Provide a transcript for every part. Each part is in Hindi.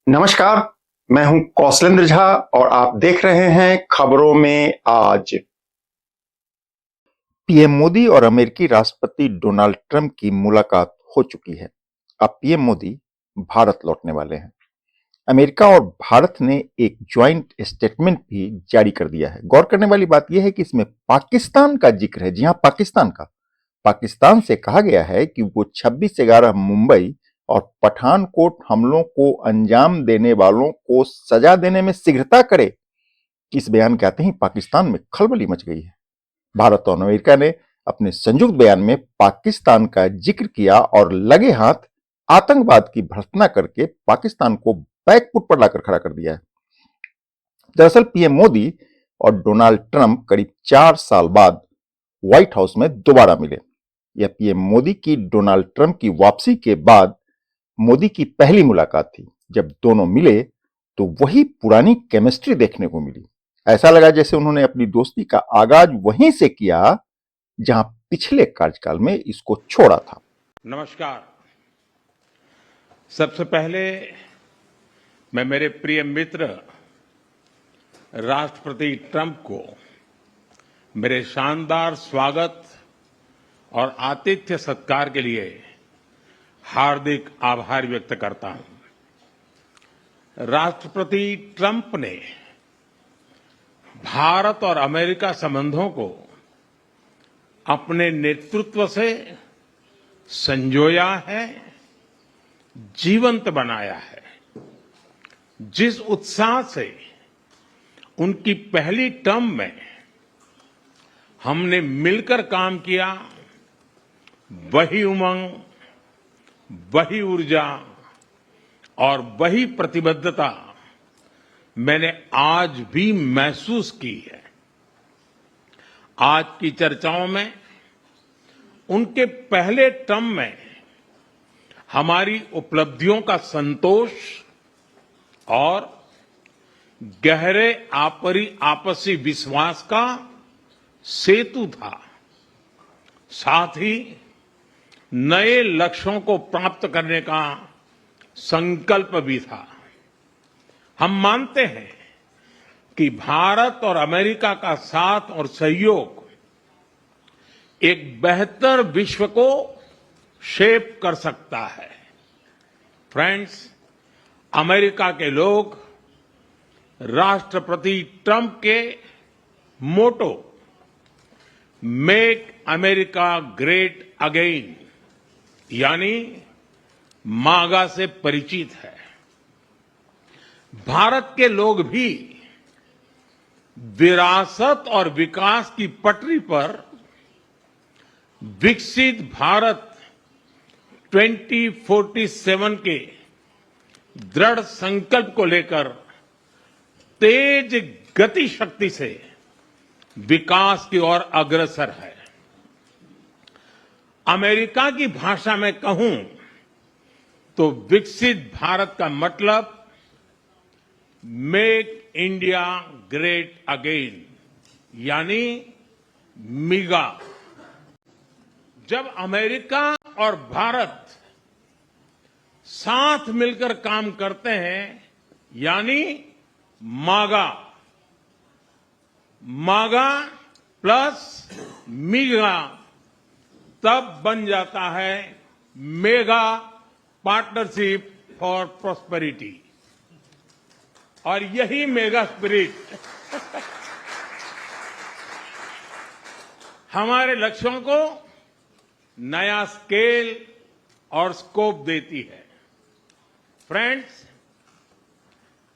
नमस्कार। मैं हूं कौशलेंद्र झा और आप देख रहे हैं खबरों में आज। पीएम मोदी और अमेरिकी राष्ट्रपति डोनाल्ड ट्रंप की मुलाकात हो चुकी है। अब पीएम मोदी भारत लौटने वाले हैं। अमेरिका और भारत ने एक ज्वाइंट स्टेटमेंट भी जारी कर दिया है। गौर करने वाली बात यह है कि इसमें पाकिस्तान का जिक्र है। जी हां, पाकिस्तान का। पाकिस्तान से कहा गया है कि वो 26/11 मुंबई और पठानकोट हमलों को अंजाम देने वालों को सजा देने में शीघ्रता करे। इस बयान के आते ही पाकिस्तान में खलबली मच गई है। भारत और अमेरिका ने अपने संयुक्त बयान में पाकिस्तान का जिक्र किया और लगे हाथ आतंकवाद की भर्त्सना करके पाकिस्तान को बैकफुट पर लाकर खड़ा कर दिया है। दरअसल पीएम मोदी और डोनाल्ड ट्रंप करीब 4 साल बाद व्हाइट हाउस में दोबारा मिले। यह पीएम मोदी की डोनाल्ड ट्रंप की वापसी के बाद मोदी की पहली मुलाकात थी। जब दोनों मिले तो वही पुरानी केमिस्ट्री देखने को मिली। ऐसा लगा जैसे उन्होंने अपनी दोस्ती का आगाज वहीं से किया जहां पिछले कार्यकाल में इसको छोड़ा था। नमस्कार। सबसे पहले मैं मेरे प्रिय मित्र राष्ट्रपति ट्रंप को मेरे शानदार स्वागत और आतिथ्य सत्कार के लिए हार्दिक आभार व्यक्त करता हूं। राष्ट्रपति ट्रंप ने भारत और अमेरिका संबंधों को अपने नेतृत्व से संजोया है, जीवंत बनाया है। जिस उत्साह से उनकी पहली टर्म में हमने मिलकर काम किया, वही उमंग, वही ऊर्जा और वही प्रतिबद्धता मैंने आज भी महसूस की है। आज की चर्चाओं में उनके पहले टर्म में हमारी उपलब्धियों का संतोष और गहरे आपसी विश्वास का सेतु था। साथ ही नए लक्ष्यों को प्राप्त करने का संकल्प भी था। हम मानते हैं कि भारत और अमेरिका का साथ और सहयोग एक बेहतर विश्व को शेप कर सकता है। फ्रेंड्स, अमेरिका के लोग राष्ट्रपति ट्रंप के मोटो मेक अमेरिका ग्रेट अगेन यानी मागा से परिचित है। भारत के लोग भी विरासत और विकास की पटरी पर विकसित भारत 2047 के दृढ़ संकल्प को लेकर तेज गति शक्ति से विकास की ओर अग्रसर है। अमेरिका की भाषा में कहूं तो विकसित भारत का मतलब मेक इंडिया ग्रेट अगेन यानी मिगा। जब अमेरिका और भारत साथ मिलकर काम करते हैं यानी मागा, मागा प्लस मिगा, तब बन जाता है मेगा पार्टनरशिप फॉर प्रॉस्पेरिटी। और यही मेगा स्पिरिट हमारे लक्ष्यों को नया स्केल और स्कोप देती है। फ्रेंड्स,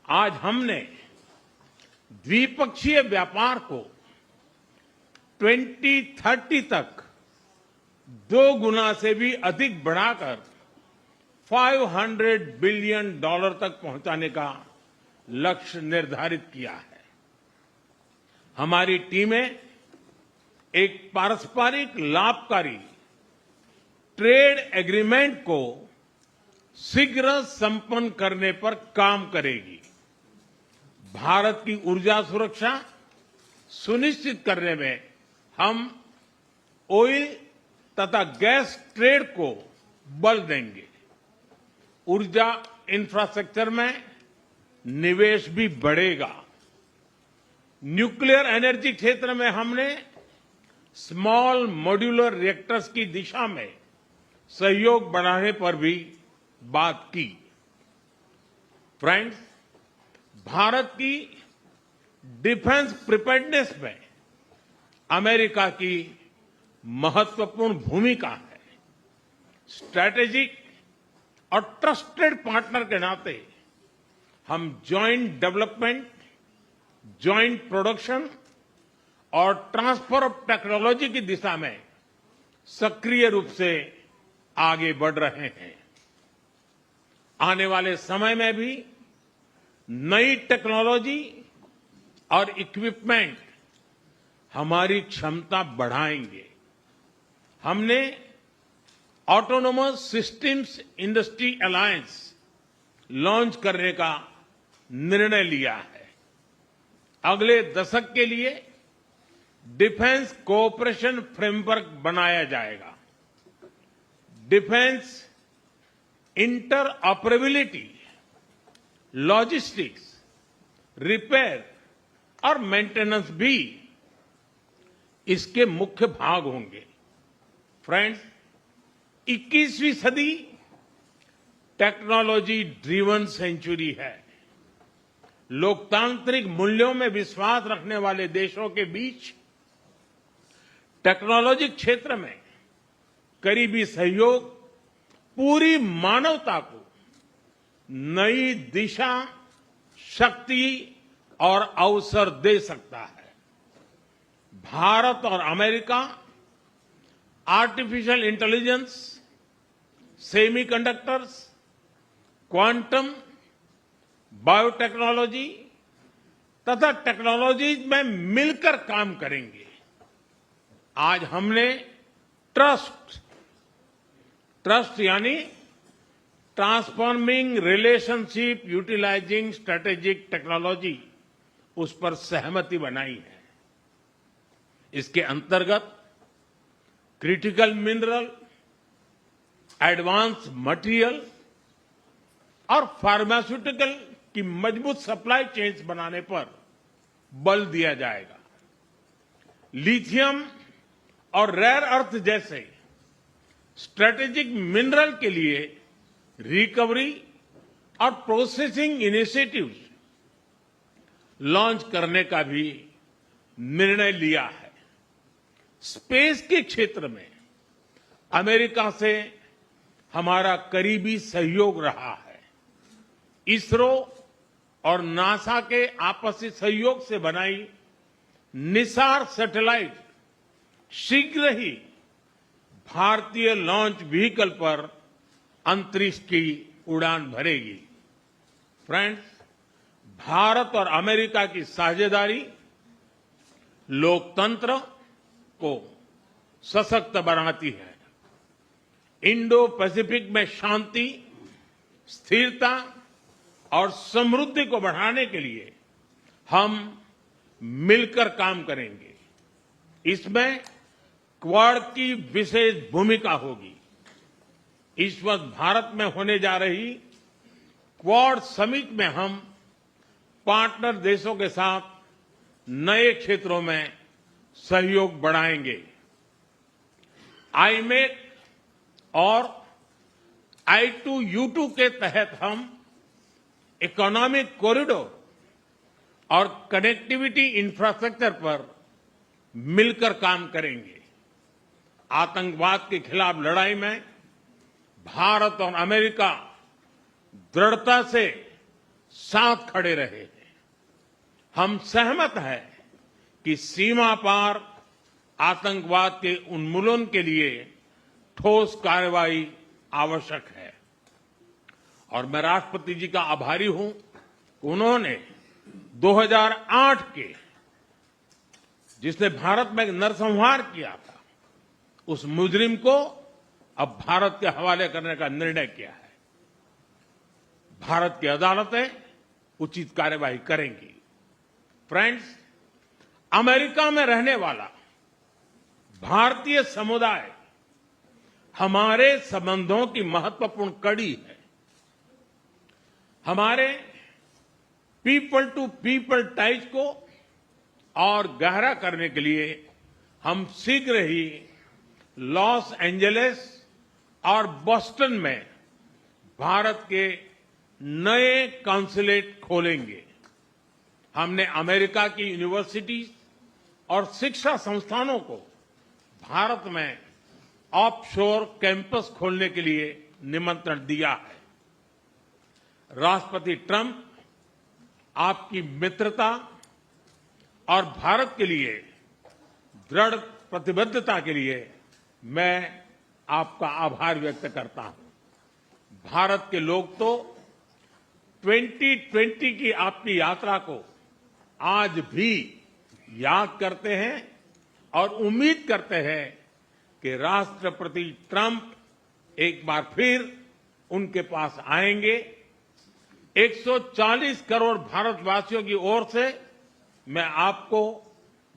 आज हमने द्विपक्षीय व्यापार को 2030 तक 2 गुना से भी अधिक बढ़ाकर $500 बिलियन तक पहुंचाने का लक्ष्य निर्धारित किया है। हमारी टीमें एक पारस्परिक लाभकारी ट्रेड एग्रीमेंट को शीघ्र संपन्न करने पर काम करेगी। भारत की ऊर्जा सुरक्षा सुनिश्चित करने में हम ऑयल तथा गैस ट्रेड को बल देंगे। ऊर्जा इंफ्रास्ट्रक्चर में निवेश भी बढ़ेगा। न्यूक्लियर एनर्जी क्षेत्र में हमने स्मॉल मॉड्यूलर रिएक्टर्स की दिशा में सहयोग बढ़ाने पर भी बात की। फ्रेंड्स, भारत की डिफेंस प्रिपेयर्डनेस में अमेरिका की महत्वपूर्ण भूमिका है। स्ट्रैटेजिक और ट्रस्टेड पार्टनर के नाते हम जॉइंट डेवलपमेंट, जॉइंट प्रोडक्शन और ट्रांसफर ऑफ टेक्नोलॉजी की दिशा में सक्रिय रूप से आगे बढ़ रहे हैं। आने वाले समय में भी नई टेक्नोलॉजी और इक्विपमेंट हमारी क्षमता बढ़ाएंगे। हमने autonomous systems industry alliance launch करने का निर्णय लिया है। अगले दशक के लिए डिफेंस कोऑपरेशन फ्रेमवर्क बनाया जाएगा। डिफेंस इंटरऑपरेबिलिटी, लॉजिस्टिक्स, रिपेयर और मेंटेनेंस भी इसके मुख्य भाग होंगे। फ्रेंड्स, 21वीं सदी टेक्नोलॉजी ड्रिवन सेंचुरी है। लोकतांत्रिक मूल्यों में विश्वास रखने वाले देशों के बीच टेक्नोलॉजी क्षेत्र में करीबी सहयोग पूरी मानवता को नई दिशा, शक्ति और अवसर दे सकता है। भारत और America artificial intelligence, semiconductors, quantum, biotechnology तथा टेक्नोलॉजीज में मिलकर काम करेंगे। आज हमने ट्रस्ट यानी transforming relationship utilising strategic technology, उस पर सहमति बनाई है। इसके अंतर्गत क्रिटिकल मिनरल, एडवांस मटेरियल और फार्मास्यूटिकल की मजबूत सप्लाई चेन्स बनाने पर बल दिया जाएगा। लिथियम और रेयर अर्थ जैसे स्ट्रेटेजिक मिनरल के लिए रिकवरी और प्रोसेसिंग इनिशिएटिव्स लॉन्च करने का भी निर्णय लिया है। स्पेस के क्षेत्र में अमेरिका से हमारा करीबी सहयोग रहा है। इसरो और नासा के आपसी सहयोग से बनाई निसार सैटेलाइट शीघ्र ही भारतीय लॉन्च व्हीकल पर अंतरिक्ष की उड़ान भरेगी। फ्रेंड्स, भारत और अमेरिका की साझेदारी लोकतंत्र को सशक्त बनाती है। इंडो पैसिफिक में शांति, स्थिरता और समृद्धि को बढ़ाने के लिए हम मिलकर काम करेंगे। इसमें क्वाड की विशेष भूमिका होगी। इस वर्ष भारत में होने जा रही क्वाड समिट में हम पार्टनर देशों के साथ नए क्षेत्रों में सहयोग बढ़ाएंगे। आईमेक और I2U2 के तहत हम इकोनॉमिक कॉरिडोर और कनेक्टिविटी इंफ्रास्ट्रक्चर पर मिलकर काम करेंगे। आतंकवाद के खिलाफ लड़ाई में भारत और अमेरिका दृढ़ता से साथ खड़े रहे हैं। हम सहमत हैं कि सीमा पार आतंकवाद के उन्मूलन के लिए ठोस कार्रवाई आवश्यक है। और मैं राष्ट्रपति जी का आभारी हूं, उन्होंने 2008 के जिसने भारत में नरसंहार किया था, उस मुजरिम को अब भारत के हवाले करने का निर्णय किया है। भारत की अदालतें उचित कार्यवाही करेंगी। फ्रेंड्स, अमेरिका में रहने वाला भारतीय समुदाय हमारे संबंधों की महत्वपूर्ण कड़ी है। हमारे पीपल टू पीपल टाइज को और गहरा करने के लिए हम शीघ्र ही लॉस एंजलिस और बोस्टन में भारत के नए कॉन्सुलेट खोलेंगे। हमने अमेरिका की यूनिवर्सिटीज और शिक्षा संस्थानों को भारत में ऑफशोर कैंपस खोलने के लिए निमंत्रण दिया है। राष्ट्रपति ट्रंप, आपकी मित्रता और भारत के लिए दृढ़ प्रतिबद्धता के लिए मैं आपका आभार व्यक्त करता हूं। भारत के लोग तो 2020 की आपकी यात्रा को आज भी याद करते हैं और उम्मीद करते हैं कि राष्ट्रपति ट्रंप एक बार फिर उनके पास आएंगे। 140 करोड़ भारतवासियों की ओर से मैं आपको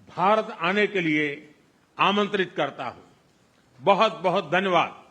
भारत आने के लिए आमंत्रित करता हूं। बहुत बहुत धन्यवाद।